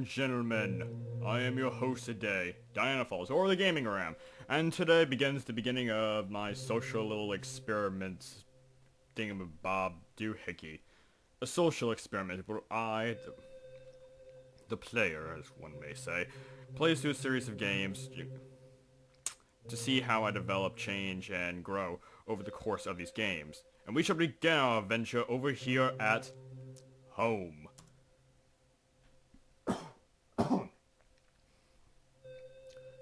gentlemen, I am your host today, Diana Falls, or the Gaming Ram, and today begins the beginning of my social little experiment thingamabob doohickey. A social experiment where I, the player, as one may say, plays through a series of games to see how I develop, change, and grow over the course of these games. And we shall begin our adventure over here at home.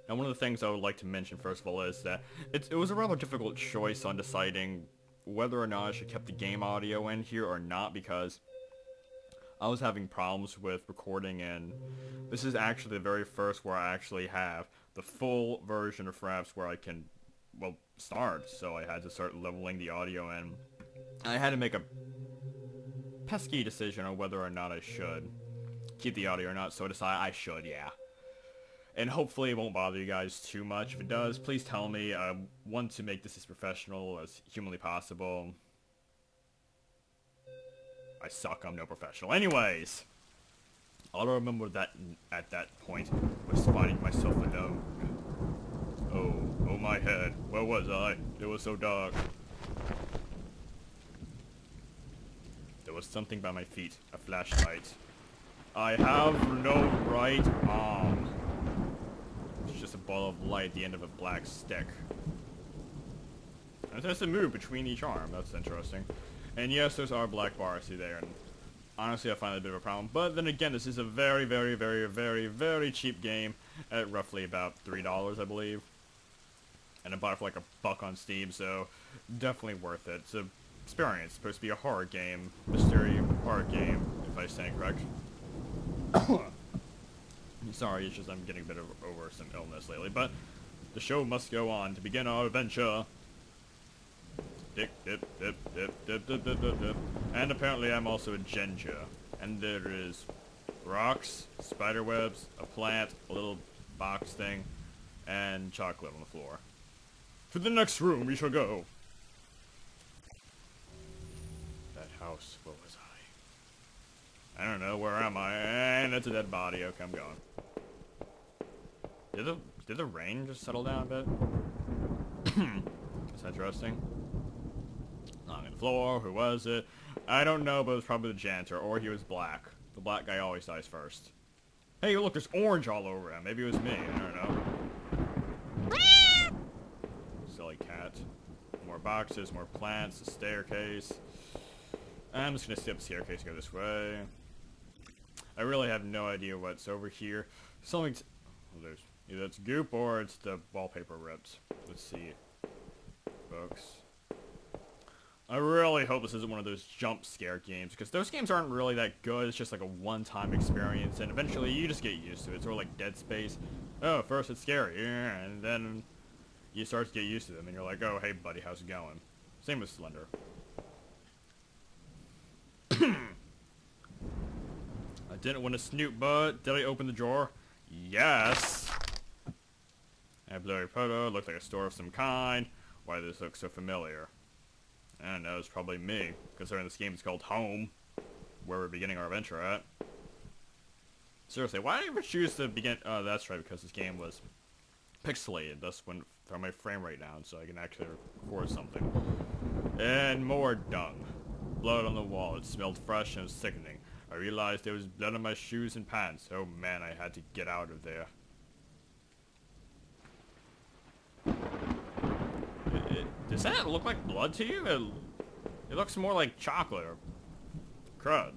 Now, one of the things I would like to mention first of all is that it was a rather difficult choice on deciding whether or not I should keep the game audio in here or not, because I was having problems with recording, and this is actually the very first where I actually have the full version of Fraps where I can, well, start. So I had to start leveling the audio, and I had to make a pesky decision on whether or not I should keep the audio or not, so I decided I should, yeah. And hopefully it won't bother you guys too much. If it does, please tell me. I want to make this as professional as humanly possible. I suck, I'm no professional. Anyways, all I remember that at that point was finding myself alone. Oh my head, where was I? It was so dark. There was something by my feet, a flashlight. I have no right arm. It's just a ball of light at the end of a black stick. And it has to move between each arm, that's interesting. And yes, there's our black bars through there, and honestly I find that a bit of a problem. But then again, this is a very, very, very, very, very cheap game at roughly about $3, I believe. And I bought it for like $1 on Steam, so definitely worth it. It's an experience. It's supposed to be a horror game, mystery horror game, if I stand correct. Sorry, it's just I'm getting a bit over some illness lately, but the show must go on to begin our adventure. Dip, dip, dip, dip, dip, dip, dip, dip, dip. And apparently I'm also a ginger. And there is rocks, spider webs, a plant, a little box thing, and chocolate on the floor. To the next room we shall go. That house, what was I don't know, where am I? And it's a dead body. Okay, I'm going. Did the rain just settle down a bit? That's interesting. On the floor, who was it? I don't know, but it was probably the janitor, or he was black. The black guy always dies first. Hey, look, there's orange all over him. Maybe it was me, I don't know. Silly cat. More boxes, more plants, a staircase. I'm just gonna skip the staircase and go this way. I really have no idea what's over here. Something well, there's either it's goop or it's the wallpaper ripped. Let's see. Books. I really hope this isn't one of those jump scare games, because those games aren't really that good. It's just like a one-time experience, and eventually you just get used to it. It's sort of like Dead Space. Oh, first it's scary, and then you start to get used to them, and you're like, oh, hey buddy, how's it going? Same with Slender. I didn't want to snoop, but did I open the drawer? Yes! A blurry photo, looked like a store of some kind. Why does this look so familiar? I don't know, it's probably me, considering this game is called Home, where we're beginning our adventure at. Seriously, why did I ever choose to begin? Oh, that's right, because this game was pixelated, thus went throw my frame rate down so I can actually record something. And more dung. Blood on the wall, it smelled fresh and was sickening. I realized there was blood on my shoes and pants. Oh man, I had to get out of there. Does that look like blood to you? It looks more like chocolate or crud.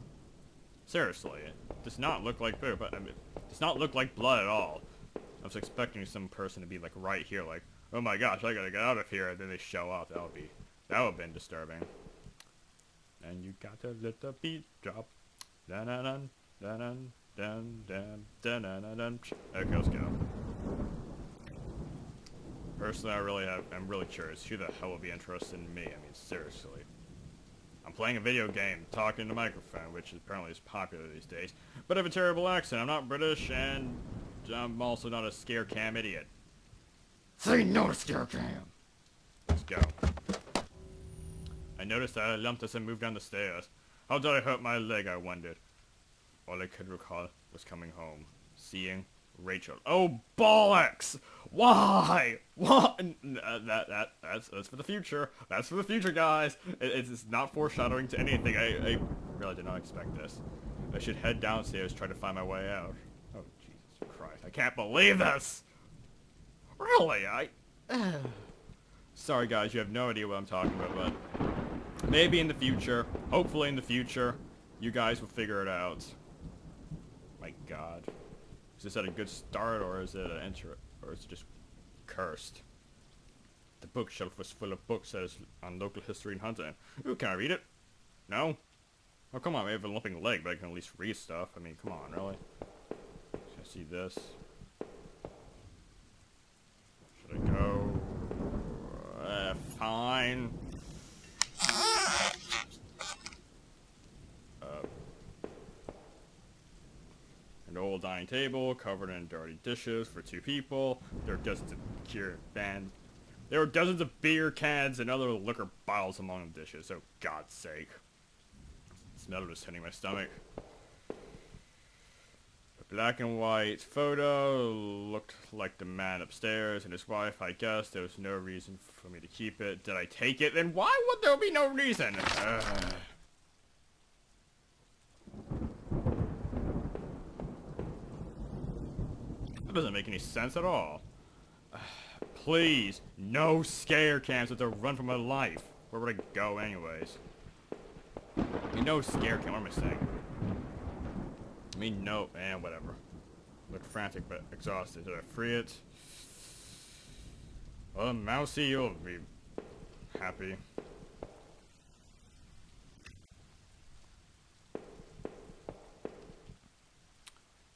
Seriously, it does not look like poop. I mean, it does not look like blood at all. I was expecting some person to be like right here, like, oh my gosh, I gotta get out of here, and then they show up. That would have been disturbing. And you got to let the beat drop. Dun dun dun dun dun dun dun dun dun dun. Okay, let's go. Personally, I'm really curious. Who the hell will be interested in me? I mean, seriously. I'm playing a video game, talking to a microphone, which apparently is popular these days. But I have a terrible accent. I'm not British, and I'm also not a scare cam idiot. Say no to scare cam! Let's go. I noticed that I lumped as I moved down the stairs. How did I hurt my leg, I wondered. All I could recall was coming home. seeing Rachel. Oh, bollocks! Why? What? That's for the future. That's for the future, guys. It's not foreshadowing to anything. I really did not expect this. I should head downstairs, try to find my way out. Oh, Jesus Christ. I can't believe this! Really? Sorry, guys, you have no idea what I'm talking about, but maybe in the future, hopefully in the future, you guys will figure it out. My God. Is this at a good start, or is it an intro, or is it just cursed? The bookshelf was full of books on local history and hunting. Ooh, can I read it? No? Oh, come on, I have a lumping leg, but I can at least read stuff. I mean, come on, really? Should I see this? Should I go? Fine. An old dining table covered in dirty dishes for 2 people. There were dozens of beer cans and other liquor bottles among the dishes. Oh, God's sake. The smell was hitting my stomach. A black and white photo looked like the man upstairs and his wife. I guess there was no reason for me to keep it. Did I take it? Then why would there be no reason? That doesn't make any sense at all. Please, no scare cams to run for my life. Where would I go anyways? I mean, no scare cam, what am I saying? I mean, no, whatever. Look frantic but exhausted. Did I free it? Well, Mousy, you'll be happy.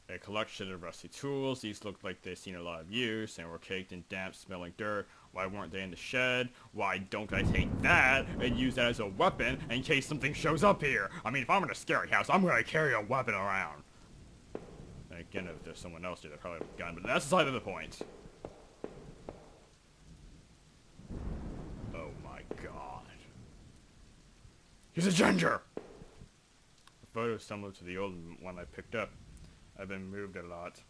A collection of rusty tools. These looked like they'd seen a lot of use and were caked in damp smelling dirt. Why weren't they in the shed? Why don't I take that and use that as a weapon in case something shows up here? I mean, if I'm in a scary house, I'm gonna carry a weapon around. And again, if there's someone else here, they probably have a gun, but that's beside the point. Oh my God. He's a ginger! The photo is similar to the old one I picked up. I've been moved a lot.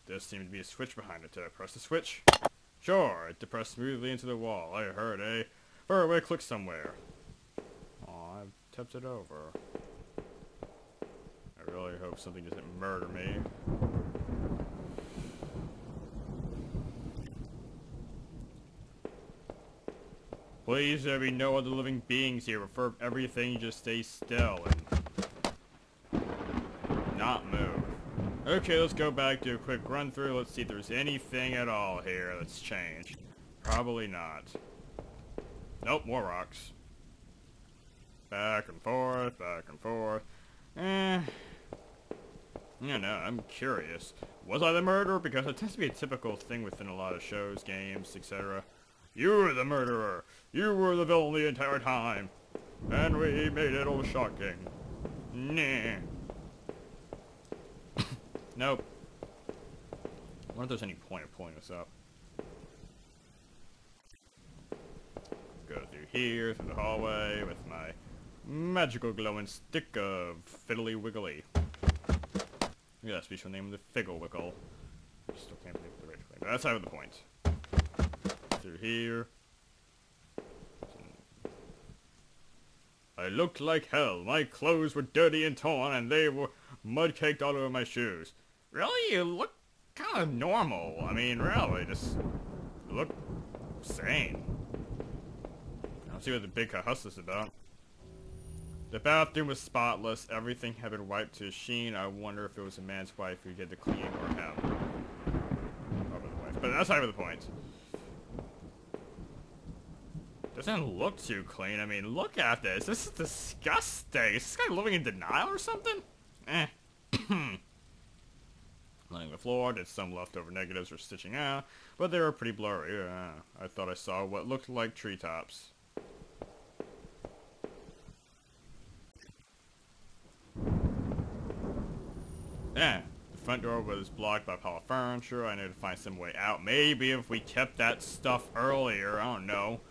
There seemed to be a switch behind it. Did I press the switch? Sure, it depressed smoothly into the wall. I heard a faraway click somewhere. Aw, I've tipped it over. I really hope something doesn't murder me. Please, there be no other living beings here. Refer everything, just stay still and not move. Okay, let's go back, do a quick run through. Let's see if there's anything at all here that's changed. Probably not. Nope, more rocks. Back and forth, back and forth. Yeah, no, I'm curious. Was I the murderer? Because it tends to be a typical thing within a lot of shows, games, etc. You were the murderer. You were the villain the entire time. And we made it all shocking. Nah. Nope. I wonder if there's any point of pulling this up. Go through here, through the hallway, with my magical glowing stick of Fiddly Wiggly. Yeah, that's the name of the Figgle Wiggle. Still can't believe the right thing, but that's out of the point. Through here. I looked like hell. My clothes were dirty and torn, and they were mud-caked all over my shoes. Really? You look kind of normal. I mean, really, just look sane. I don't see what the big hustle is about. The bathroom was spotless. Everything had been wiped to a sheen. I wonder if it was a man's wife who did the cleaning or him. Probably the wife. But that's not even the point. Doesn't look too clean. I mean, look at this. This is disgusting. Is this guy living in denial or something? Laying the floor, did some leftover negatives for stitching out, but they were pretty blurry. I thought I saw what looked like treetops. The front door was blocked by a pile of furniture. I needed to find some way out. Maybe if we kept that stuff earlier, I don't know.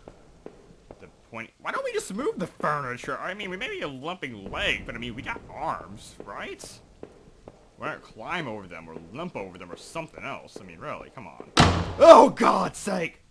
Why don't we just move the furniture? I mean, we may be a lumping leg, but I mean, we got arms, right? We're gonna climb over them or limp over them or something else. I mean, really, come on. Oh, God's sake!